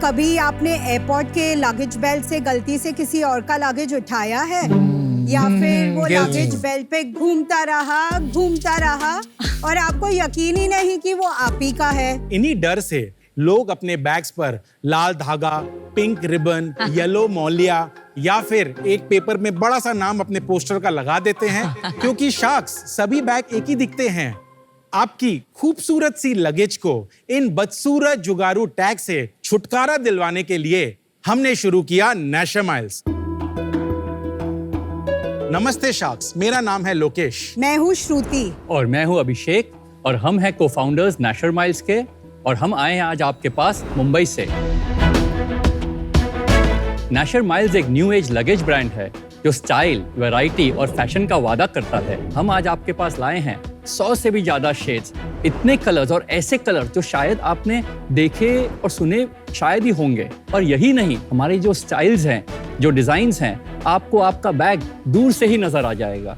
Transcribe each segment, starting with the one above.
कभी आपने एयरपोर्ट के लगेज बेल्ट से गलती से किसी और का लगेज उठाया है या फिर वो लगेज बेल्ट पे घूमता रहा और आपको यकीन ही नहीं कि वो आप ही का है। इन्हीं डर से लोग अपने बैग्स पर लाल धागा, पिंक रिबन, येलो मौलिया या फिर एक पेपर में बड़ा सा नाम अपने पोस्टर का लगा देते हैं क्योंकि शार्क्स सभी बैग एक ही दिखते हैं। आपकी खूबसूरत सी लगेज को इन बदसूरत जुगारू टैग से छुटकारा दिलवाने के लिए हमने शुरू किया नेशर माइल्स। नमस्ते शार्क्स, मेरा नाम है लोकेश। मैं हूँ श्रुति और मैं हूँ अभिषेक और हम हैं को-फाउंडर्स नेशर माइल्स के और हम आए हैं आज आपके पास मुंबई से। नेशर माइल्स एक न्यू एज लगेज ब्रांड है जो स्टाइल, वैरायटी और फैशन का वादा करता है। हम आज आपके पास लाए हैं 100 से भी ज्यादा शेड्स, इतने कलर्स और ऐसे कलर्स जो शायद आपने देखे और सुने शायद ही होंगे। और यही नहीं, हमारे जो स्टाइल्स हैं, जो डिजाइन्स हैं, आपको आपका बैग दूर से ही नजर आ जाएगा।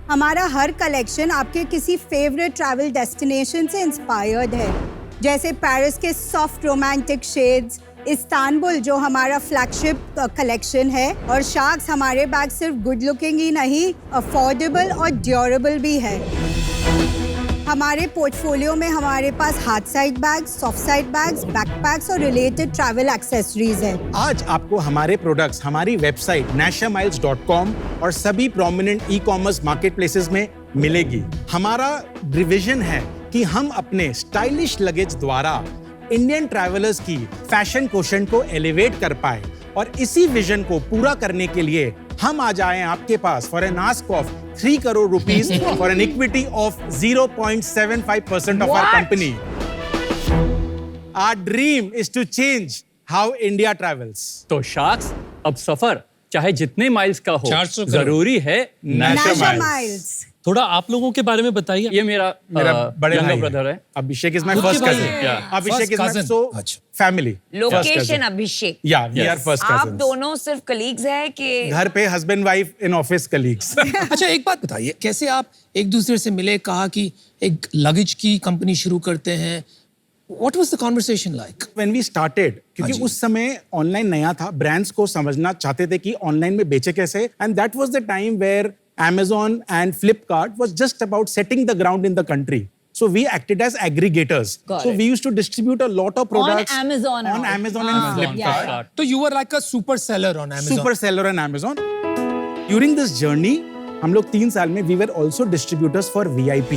हमारा हर कलेक्शन आपके किसी फेवरेट ट्रैवल डेस्टिनेशन से इंस्पायर्ड है, जैसे पेरिस के सॉफ्ट रोमांटिक शेड्स, इस्तांबुल जो हमारा फ्लैगशिप कलेक्शन है, और शार्क्स हमारे बैग सिर्फ गुड लुकिंग ही नहीं, अफोर्डेबल और ड्यूरेबल भी है। हमारे पोर्टफोलियो में हमारे पास hard side bags, soft side bags, backpacks और रिलेटेड ट्रैवल एक्सेसरीज है। आज आपको हमारे प्रोडक्ट्स हमारी वेबसाइट nashermiles.com और सभी प्रोमिनेंट ई-कॉमर्स मार्केटप्लेसेस में मिलेगी। हमारा डिवीजन है कि हम अपने स्टाइलिश लगेज द्वारा इंडियन ट्रैवलर्स की फैशन कोशेंट को एलिवेट कर पाए, और इसी विजन को पूरा करने के लिए हम आज आए हैं आपके पास for an ask of 3 crore rupees for an equity of 0.75% of our company. Our dream is to change how India travels. तो शार्क्स, अब सफर चाहे जितने माइल्स का हो, 400 जरूरी है नेशर नेशर माइल्स। माइल्स। थोड़ा आप लोगों के बारे में बताइए। ये मेरा बड़े भाई ब्रदर है। अभिषेक इज माय खुद के फर्स्ट भाई कजिन। हैं? अभिषेक इज First माय cousin. सो अच्छा। फैमिली। लोकेशन अभिषेक। या वी आर फर्स्ट आप कजिन्स। दोनों सिर्फ कलीग्स हैं कि घर पे husband wife, in office colleagues. अच्छा, एक बात बताइए, कैसे आप एक दूसरे से मिले, कहा कि एक लगेज की कंपनी शुरू करते हैं? What was the conversation like? When we started, क्योंकि उस समय ऑनलाइन नया था, ब्रांड्स को समझना चाहते थे कि ऑनलाइन में बेचे कैसे, and that was the time where Amazon and Flipkart was just about setting the ground in the country. So we acted as aggregators. Got So it. we used to distribute a lot of products Amazon and on all. Amazon and Flipkart. yeah. तो you were like a super seller on Amazon. Super seller on Amazon. During this journey, हम लोग 3 साल में we were also distributors for VIP.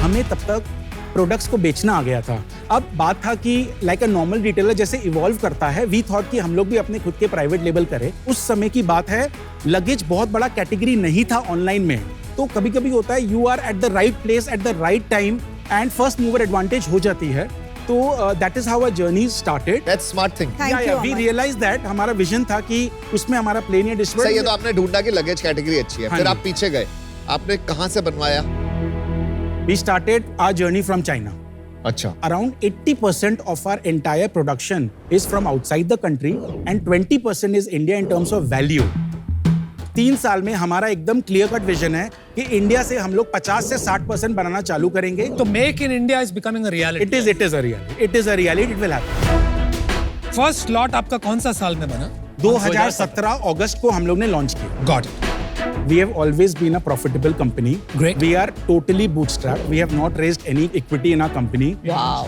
हमें तब तक products को बेचना आ गया था। अब बात था कि लाइक अ नॉर्मल रिटेलर जैसे इवॉल्व करता है, वी थॉट कि हम लोग भी अपने खुद के प्राइवेट लेबल करें। उस समय की बात है, लगेज बहुत बड़ा कैटेगरी नहीं था ऑनलाइन में, तो कभी कभी होता है you are at the right place at the right time and first mover advantage हो जाती है। तो that is how our journey started. That's smart thing. Thank you, वी अमन। रियलाइज दैट हमारा विजन था कि उसमें हमारा प्लेन या सही है, तो आपने ढूंढा कि लगेज कैटेगरी अच्छी है, हाँ फिर जी। आप पीछे गए, आपने कहां से बनवाया? We started our journey from China. अच्छा। Around 80% of our entire production is from outside the country and 20% is India in terms of value. 3 साल में हमारा एकदम क्लियर कट विजन है कि इंडिया से हम लोग 50 से 60% बनाना चालू करेंगे। तो make in India is becoming a reality. It is a reality. It will happen. First lot आपका कौन सा साल में बना? 2017 अगस्त को हम लोग ने लॉन्च किया। Got it. We have always been a profitable company. Great. We are totally bootstrapped. We have not raised any equity in our company. Wow.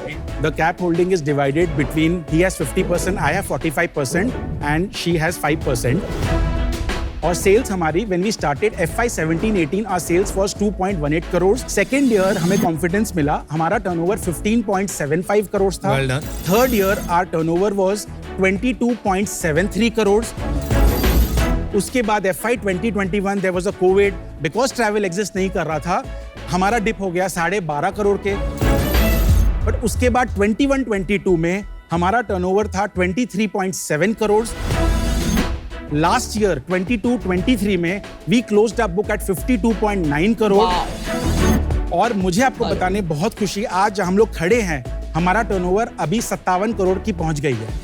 The cap holding is divided between he has 50%, I have 45%, and she has 5%. और sales हमारी when we started FY 17-18 our sales was 2.18 crores. Second year हमें confidence मिला, हमारा turnover 15.75 crores था. Well done. Third year our turnover was 22.73 crores. उसके बाद FY 2021 there was a COVID, because travel exist नहीं कर रहा था, हमारा डिप हो गया 12.5 करोड़ के। बट उसके बाद 21-22 में हमारा टर्नओवर था 23.7 करोड़। लास्ट ईयर 22-23 में we closed up book at 52.9 crore. और मुझे आपको बताने बहुत खुशी, आज हम लोग खड़े हैं, हमारा टर्नओवर अभी 57 करोड़ की पहुंच गई है।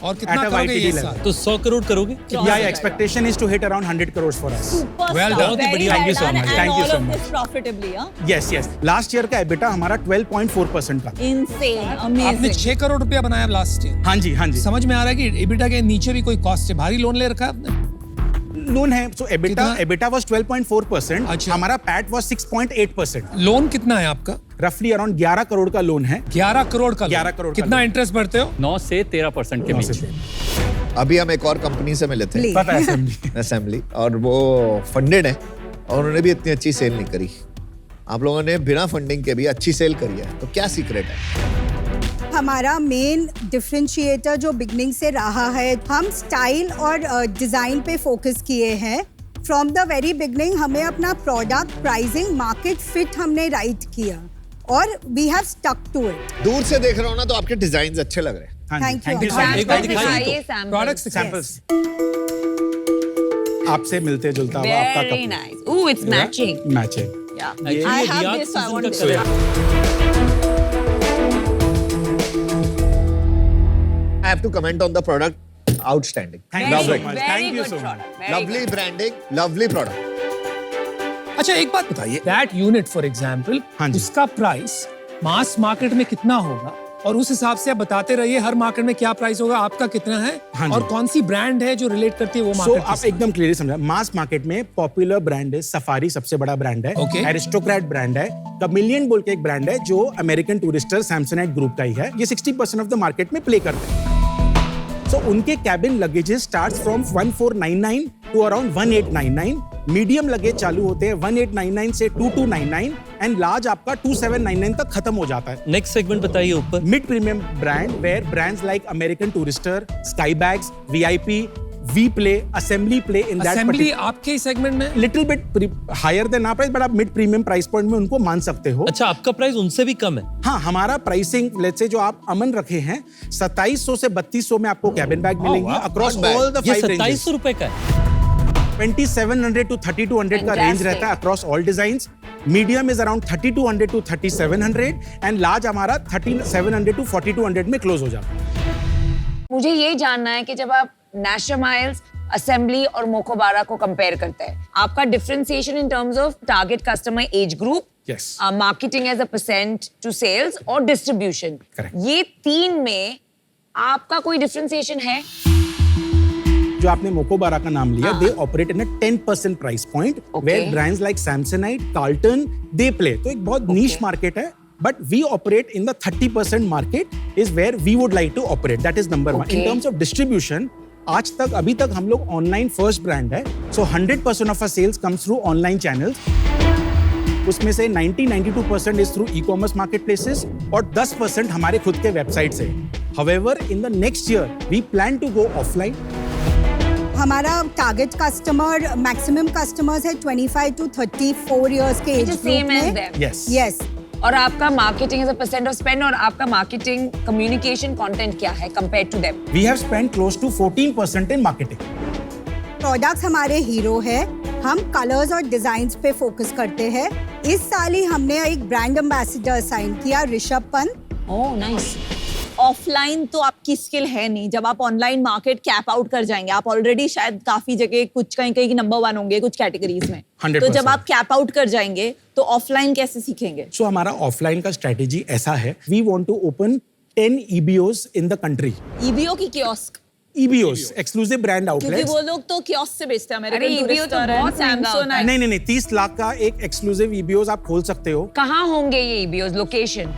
और कितना at a करोगे YTD ये level. साल? तो 100 करोड़ करोगे? Yeah, expectation is to hit around 100 crores for us. Well done. बहुत ही बढ़िया, Thank you so much. Thank you so much. Profitably Yes, yes. Last year का EBITDA हमारा 12.4% का। इनसेन आपने अमेजिंग 6 करोड़ रुपया बनाया लास्ट ईयर। हाँ जी, हाँ जी। समझ में आ रहा है कि एबिटा के नीचे भी कोई कॉस्ट है, भारी लोन ले रखा है आपने? लोन है, so कितना? EBITDA was 12.4%. अच्छा। हमारा PAT was 6.8%. लोन कितना है आपका? रफली अराउंड 11 करोड़ का लोन है। 11 करोड़ का लोन। 11 करोड़ का कितना लोन। इंटरेस्ट भरते हो? 9 से 13% के बीच। अभी हम एक और कंपनी से मिले थे, Please. पता है assembly। असेंबली, और वो फंडेड है और उन्होंने भी इतनी अच्छी सेल नहीं करी। आप लोगों ने बिना फंडिंग के भी अच्छी सेल करी है, तो क्या सीक्रेट है? हमारा मेन डिफरेंशिएटर जो बिगनिंग से रहा है, हम स्टाइल और डिज़ाइन पे फोकस किए हैं। फ्रॉम द वेरी बिगनिंग हमें अपना प्रोडक्ट प्राइसिंग मार्केट फिट हमने राइट किया और we have stuck to it. दूर से देख रहा हूँ ना तो आपके डिजाइन अच्छे लग रहे हैं। हाँ जी, Thank you. thank you so much। एक बार दिखाइए प्रोडक्ट्स Samples। आपसे मिलते जुलता हुआ आपका Very कपड़ा। nice. Ooh, it's matching. Match है। Actually, I ये have Riyadh this, I season want का this. कलर है। I have to comment on the product. Outstanding. Thank you Very so good, much. very Thank you good so much. product. Very Lovely good. branding, lovely product. अच्छा एक बात बताइए, that unit for example, हाँ जी। उसका price mass market में कितना होगा और उस हिसाब से आप बताते रहिए हर मार्केट में क्या प्राइस होगा, आपका कितना है हाँ जी। और कौन सी ब्रांड है जो रिलेट करती है वो सो मार्केट आप एकदम क्लियरली समझा, मास मार्केट में पॉपुलर ब्रांड है सफारी, सबसे बड़ा ब्रांड है। Okay. एरिस्टोक्रेट ब्रांड है। कमिलियन बोल के एक ब्रांड है जो अमेरिकन टूरिस्टर सैमसोनाइट ग्रुप का ही है। ये 60% ऑफ द मार्केट में प्ले करते हैं। सो उनके cabin luggages starts from 1499 to around 1899। Medium luggage चालू होते हैं 1899 से 2299 एंड लार्ज आपका 2799 तक खत्म हो जाता है। नेक्स्ट सेगमेंट बताइए ऊपर। Mid premium brand where brands like American Tourister, Skybags, VIP, we play, assembly play in that assembly आपके सेगमेंट में little bit higher than our price, but आप मिड प्रीमियम प्राइस पॉइंट में उनको मान सकते हो। अच्छा, आपका प्राइस उनसे भी कम है? हाँ, हमारा प्राइसिंग लेट्स से जो आप अमन रखे हैं 2700 से 3200 में आपको कैबिन बैग मिलेंगे across not bad. All the ये 5 रेंजेस। 2700 रुपए का है। 2700 to 3200 का रेंज Fantastic. रहता है across all designs. Medium is around 3200 to 3700 and large हमारा 3700 to 4200 में क्लोज हो जाता है। मुझे ये जानना है कि जब आप नेशनल माइल्स, असेंबली और मोकोबारा को कंपेयर करते हैं, आपका differentiation in terms of target customer age group, Yes. Marketing as a percent to sales और डिस्ट्रीब्यूशन, Correct. ये तीन में आपका कोई डिफरेंशिएशन है? जो आपने मोकोबारा का नाम लिया, they operate in a 10% price point Okay. Where brands like Samsonite, Carlton they play. तो एक बहुत नीश मार्केट है, but we operate in the 30% market is where we would like to operate. That is number 1। In Okay. Terms of distribution, आज तक अभी तक हम लोग ऑनलाइन फर्स्ट ब्रांड है। So 100% of our sales comes through online channels. उसमें से 90-92% is through e commerce market places और 10% हमारे खुद के वेबसाइट से। However in the next year we plan to go offline. हमारा टारगेट कस्टमर मैक्सिमम कस्टमर्स है 25 to 34 इयर्स के Which age is group same as में। them. यस यस, और आपका marketing as a percent of spend और आपका marketing communication content क्या है compare to them? We have spent close to 14% in marketing. Products हमारे hero है। हम कलर्स और डिजाइन्स पे फोकस करते हैं। इस साल ही हमने एक ब्रांड एम्बेसडर साइन किया, Rishabh Pant. Oh nice. Offline तो आपकी स्किल है नहीं, जब आप ऑनलाइन मार्केट कैप आउट कर जाएंगे, आप ऑलरेडी शायद काफी जगह कुछ कहीं कहीं नंबर 1 होंगे कुछ कैटेगरीज में, 100%. तो जब आप कैप आउट कर जाएंगे तो ऑफलाइन कैसे सीखेंगे? सो हमारा ऑफलाइन का स्ट्रेटेजी ऐसा है, we want to open 10 EBOs in the country. EBO की कियोस्क, EBOs, एक्सक्लूसिव ब्रांड क्योंकि आउटलेट्स। वो लोग तो कियोस्क से बेचते हैं। अरे अमेरिकन EBO तो बहुत महंगा होता है। नहीं 30 लाख का एक एक्सक्लूसिव EBOs आप खोल सकते हो। कहाँ होंगे ये EBOs? लोकेशन?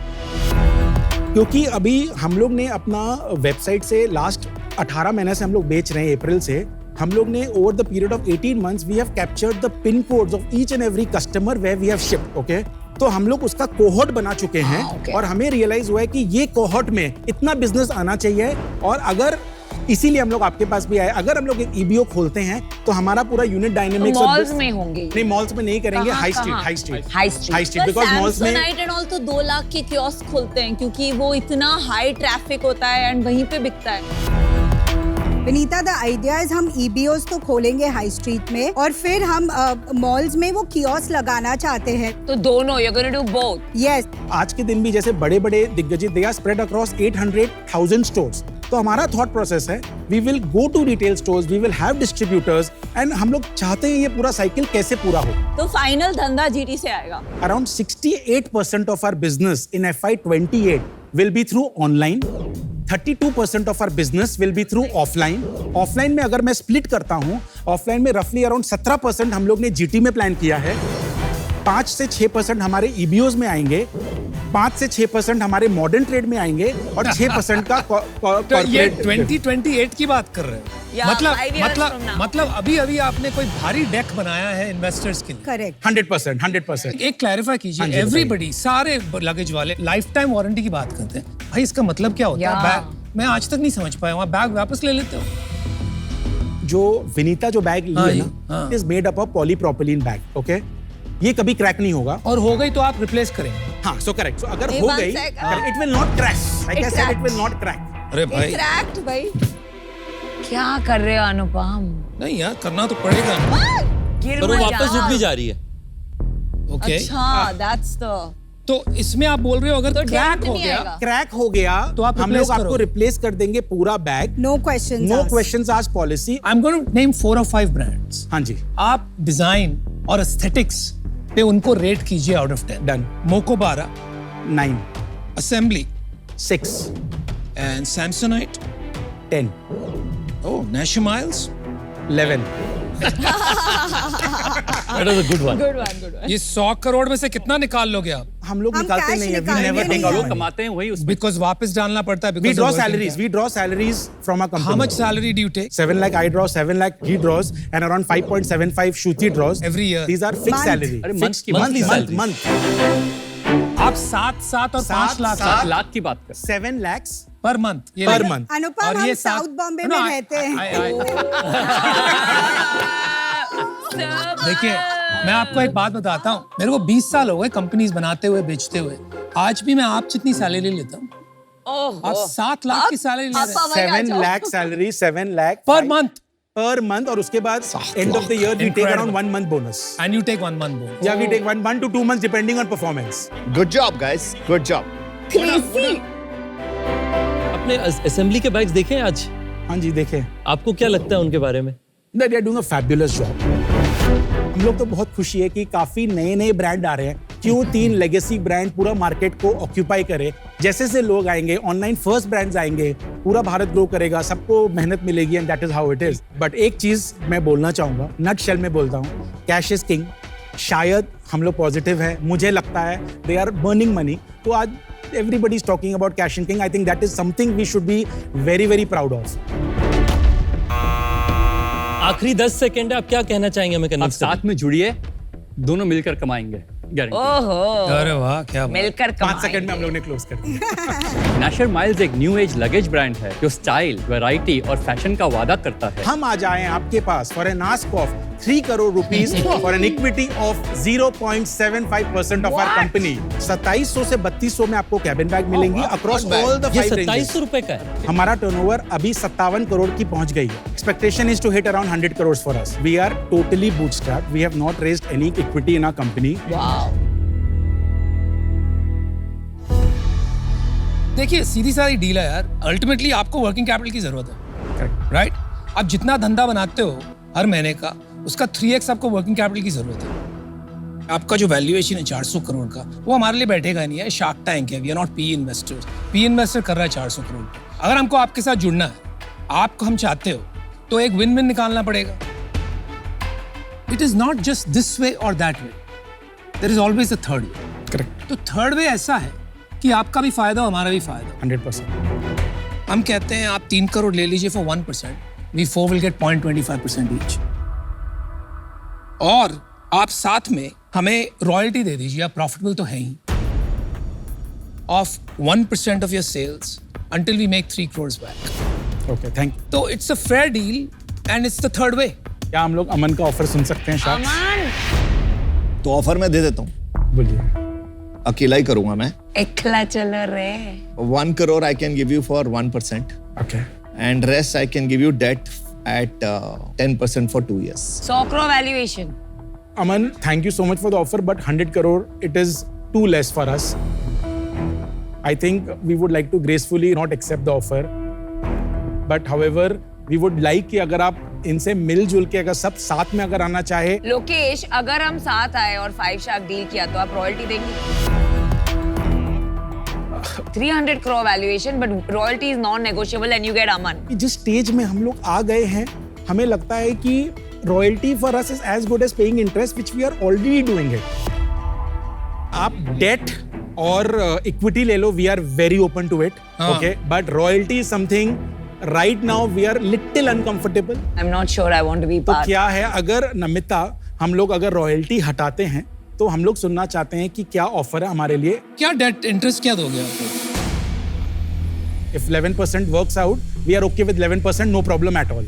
क्योंकि अभी हम लोग ने अपना वेबसाइट से लास्ट 18 महीने से हम लोग बेच रहे हैं, अप्रैल से हम लोग ने over the period of 18 months we have captured the pin codes of each and every customer where we have shipped. Okay, तो हम लोग उसका कोहॉर्ट बना चुके हैं okay. और हमें रियलाइज हुआ है कि ये कोहॉर्ट में इतना बिजनेस आना चाहिए। और अगर इसीलिए हम लोग आपके पास भी आए, अगर हम लोग एक EBO खोलते हैं तो हमारा पूरा यूनिट डायनेमिक्स मॉल्स में होंगे? नहीं, मॉल्स में नहीं करेंगे, कहाँ, हाई कहाँ? Street high street. Because malls में सैमसोनाइट एंड ऑल तो 2 लाख के कियोस्क खोलते हैं क्योंकि वो इतना हाई ट्रैफिक होता है एंड वहीं पे बिकता है। विनीता, द आइडिया इज हम EBOs तो खोलेंगे हाई स्ट्रीट में और फिर हम मॉल्स में वो कियोस्क लगाना चाहते हैं। तो दोनों, you're going to do both? Yes, आज के दिन भी जैसे बड़े बड़े दिग्गज they are spread across 800,000 stores, तो हमारा थॉट प्रोसेस है, we will go to retail stores, we will have distributors, and हम लोग चाहते हैं ये पूरा साइकिल कैसे पूरा हो। तो फाइनल धंधा जीटी से आएगा। Around 68% of our business in FY28 will be through online. 32% of our business will be through offline. Offline में अगर मैं split करता हूँ, offline में roughly around 17% हम लोग ने GT में plan किया है, 5 से 6% हमारे EBOs में आएंगे, 5 से 6% हमारे मॉडर्न ट्रेड में आएंगे और 6% का तो ये 2028 की बात कर रहे हैं। Yeah, 5 years from now. मतलब अभी अभी आपने कोई भारी डेक बनाया है इन्वेस्टर्स के लिए। करेक्ट। 100%। एक क्लैरिफाई कीजिए, हाँ जी, एवरीबडी सारे लगेज वाले लाइफ टाइम वारंटी की बात करते हैं, भाई इसका मतलब क्या होता है? Yeah. बैग मैं आज तक नहीं समझ पाया, वहाँ बैग वापस ले लेते हो? जो विनीता जो बैग ली हाँ है जी, ना, हाँ। Is made up of polypropylene bag, okay? ये कभी क्रैक नहीं होगा। और हो गई तो आप रिप्लेस करेंगे। हाँ, सो करेक्ट। सो अगर Hey, हो one गई, sec, it will not crack. Like I It said, it cracked. Will not crack. अरे भाई क्रैक्ड भाई। क्या कर रहे हो अनुपम? नहीं यार, करना तो पड़ेगा। गिर पर वो मत वापस जा। रुक भी जा रही है। ओके, अच्छा, दैट्स द। तो इसमें आप बोल रहे हो अगर तो क्रैक dent हो नहीं गया आएगा। क्रैक हो गया तो आप हम replace लोग आपको करोगे। रिप्लेस कर देंगे पूरा बैग। No question. No questions asked policy. I am going to name 4 or 5 brands. हाँ जी, आप डिजाइन और एस्थेटिक्स पे उनको रेट कीजिए out of 10। Done. Mokobara, 9, Assembly 6, and Samsonite. 10, oh, Nasher Miles. 11। That was a good one. Good one, good one. ये 100 करोड़ में से कितना निकाल लोगे आप? हम लोग हम निकालते cash नहीं है, वी निकालते नेवर नहीं टेक हैं। जो आउट। कमाते हैं वही उसमें बिकॉज वापस डालना पड़ता है। We because draw of working salaries. capital. We draw salaries from our company. How much salary do you take? 7 lakh I draw, 7 lakh he draws, and around 5.75 Shruti draws. Every year. These are fixed Month. salary. अरे Fixed month की monthly बात salary. month. आप 7 और 5 लाख 7 लाख की बात कर। 7 lakhs per month. per month. अनुपम, और हम ये साउथ बॉम्बे No, में I- रहते हैं। देखिए, मैं आपको एक बात बताता हूँ, मेरे को 20 साल हो गए कंपनीज बनाते हुए, बेचते हुए। आज भी मैं आप जितनी सैलरी लेता हूँ। आप 7 लाख की सैलरी ले रहे हैं 7 lakh salary, 7 lakh per month, per month, और उसके बाद end of the year we take Incredible. around 1 month bonus. And you take 1 month bonus. Yeah, we take 1 to 2 months depending on performance. Good job, guys. Good job. अपने assembly के bags देखे हैं आज? हाँ जी, देखें। आपको क्या लगता है उनके बारे में? They are doing a fabulous job. हम लोग तो बहुत खुशी है कि काफी नए ब्रांड आ रहे हैं। क्यों 3 लेगेसी ब्रांड पूरा मार्केट को ऑक्यूपाई करे? जैसे से लोग आएंगे, ऑनलाइन फर्स्ट ब्रांड्स आएंगे, पूरा भारत ग्रो करेगा, सबको मेहनत मिलेगी, and that is how it is. But एक चीज मैं बोलना चाहूंगा, नट शेल में बोलता हूँ, कैश इज किंग। शायद हम लोग पॉजिटिव है, मुझे लगता है दे आर बर्निंग मनी। तो आज everybody is talking about cash and king. I think that is something we should be very, very proud of. आखिरी 10 सेकंड है, आप क्या कहना चाहेंगे हमें आप कनेक्ट साथ में जुड़िए, दोनों मिलकर कमाएंगे, गारंटी। ओहो, अरे वाह, क्या बात। मिलकर 5 सेकंड में हम लोग ने क्लोज कर दिया। नैशर माइल्स एक न्यू एज लगेज ब्रांड है जो स्टाइल, वैरायटी और फैशन का वादा करता है। हम आज आए हैं आपके पास for an ask of 3 crore rupees for an equity of 0.75% of our company. 2700 से 3200 में आपको कैबिन बैग मिलेंगी अक्रॉस ऑल द ये 5 रेंजेस। 2700 रुपए का है। हमारा टर्नओवर अभी 57 करोड़ की पहुंच गई है। Expectation is to hit around 100 crores for us. We are totally bootstrapped, we have not raised any equity in our company. देखिए, सीधी सारी डील है यार। अल्टीमेटली आपको वर्किंग कैपिटल की जरूरत है, राइट? आप जितना धंधा बनाते हो हर महीने का, उसका 3x आपको वर्किंग कैपिटल की जरूरत है। आपका जो वैल्यूएशन है 400 करोड़ का, वो हमारे लिए बैठेगा नहीं है। शार्क टैंक है, we are not PE investors. PE investor कर रहा है 400 करोड़। अगर हमको आपके साथ जुड़ना है, आपको हम चाहते हो, तो एक विन विन निकालना पड़ेगा। It is not just this way और that way, there is always a third way. Correct, तो थर्ड वे ऐसा है कि आपका भी फायदा हो, हमारा भी फायदा। 100%। हम कहते हैं आप 3 करोड़ ले लीजिए for 1%, we 4 will get 0.25% each. और आप साथ में हमें रॉयल्टी दे दीजिए, आप प्रॉफिटेबल तो है ही, of 1% of your sales until we make 3 crores back. Okay, thank you. तो it's a fair deal and it's the third way. क्या हम लोग अमन का ऑफर सुन सकते हैं शायद? अमन, तो ऑफर मैं दे देता हूँ, बोलिए। अकेला ही करूंगा मैं। एकला चलो रे। 1 crore I can give you for 1%, okay, and rest I can give you debt at 10% for 2 years. 100 crore valuation. Aman, thank you so much for the offer, but 100 crore, it is too less for us. I think we would like to gracefully not accept the offer. But however we would like कि अगर आप इनसे मिलजुल के अगर सब साथ में अगर आना चाहे लोकेश, अगर हम साथ आए और 5 शार्क डील किया तो आप रॉयल्टी देंगे? 300 crore valuation, but royalty is non-negotiable and you get Aman. जिस स्टेज में हम लोग आ गए हैं हमें लगता है कि royalty for us is as good as paying interest which we are already doing it. आप डेट और इक्विटी ले लो, we are very open to it, okay, but royalty is something right now we are little uncomfortable. I'm not sure I want to be तो part. क्या है, अगर नमिता हम लोग अगर रॉयल्टी हटाते हैं तो हम लोग सुनना चाहते हैं कि क्या ऑफर है हमारे लिए। क्या डेट इंटरेस्ट क्या दोगे आपको? If 11% works out, we are okay with 11%, no problem at all.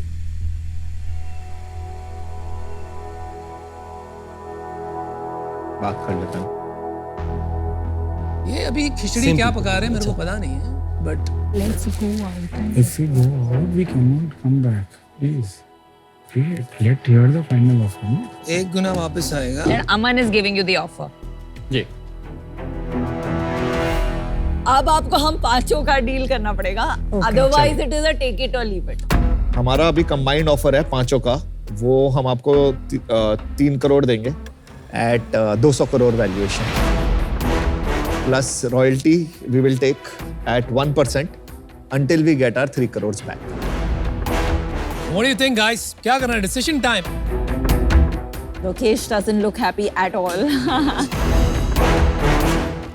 बात कर लेते हैं। ये अभी खिचड़ी क्या पका रहे हैं मेरे को पता नहीं है, but If we go out, we cannot come back. Please, let hear the final offer. No? एक गुना वापस आएगा। And Aman is giving you the offer. जी अब आपको हम पांचों का डील करना पड़ेगा, otherwise it is a take it or leave it. हमारा अभी कंबाइंड ऑफर है 5 का, वो हम आपको 3 करोड़ देंगे at 200 crore valuation plus royalty we will take at 1% until we get our 3 crores back. What do you think, guys? क्या करना है? Decision time. Lokesh doesn't look happy at all.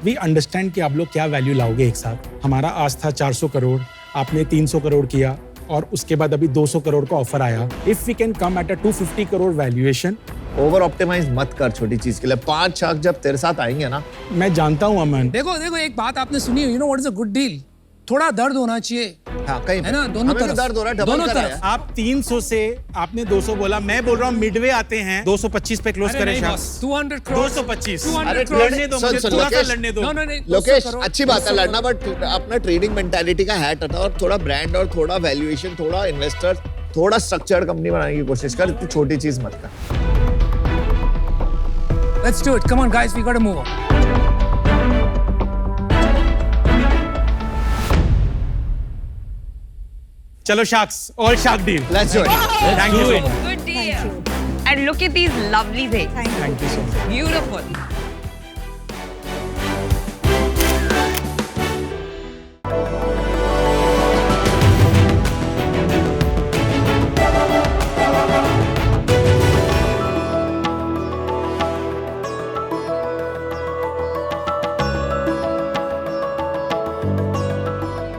We understand कि आप लोग क्या वैल्यू लाओगे एक साथ। हमारा आज था 400 करोड़, आपने 300 करोड़ किया और उसके बाद अभी 200 करोड़ का ऑफर आया। If we can come at a 250 crore valuation, over optimize मत कर छोटी चीज के लिए। 5 शार्क जब तेरे साथ आएंगे ना, मैं जानता हूँ अमन, देखो एक बात आपने सुनी, you know what is a good deal? थोड़ा दर्द होना चाहिए, हाँ कहीं है ना? दोनों हमें भी तरफ। दर्द हो रहा है, डबल दोनों कर रहा है। तरफ। आप 300 से आपने 200 बोला, मैं बोल रहा हूँ मिडवे आते हैं 225 पे क्लोज अरे करें नहीं शायद। बॉस, 200 करोड़ 225 अरे लड़ने दो, सुन, मुझे सुन, थोड़ा सा लोकेश। लड़ने दो। नहीं, लोकेश 200 करोड़, अच्छी बात है 200 लड़ना, बट अपना ट्रेडिंग मेंटालिटी का हैट हटा और थोड़ा ब्रांड और थोड़ा वैल्यूएशन, थोड़ा इन्वेस्टर, थोड़ा स्ट्रक्चर्ड कंपनी बनाने की कोशिश कर। इतनी छोटी चीज मत कर। Let's do it. Come on, guys, we got to move on. चलो sharks, all shark deal. Let's do it. Thank you so much. Good deal. And look at these lovely things. Thank you so much. Beautiful.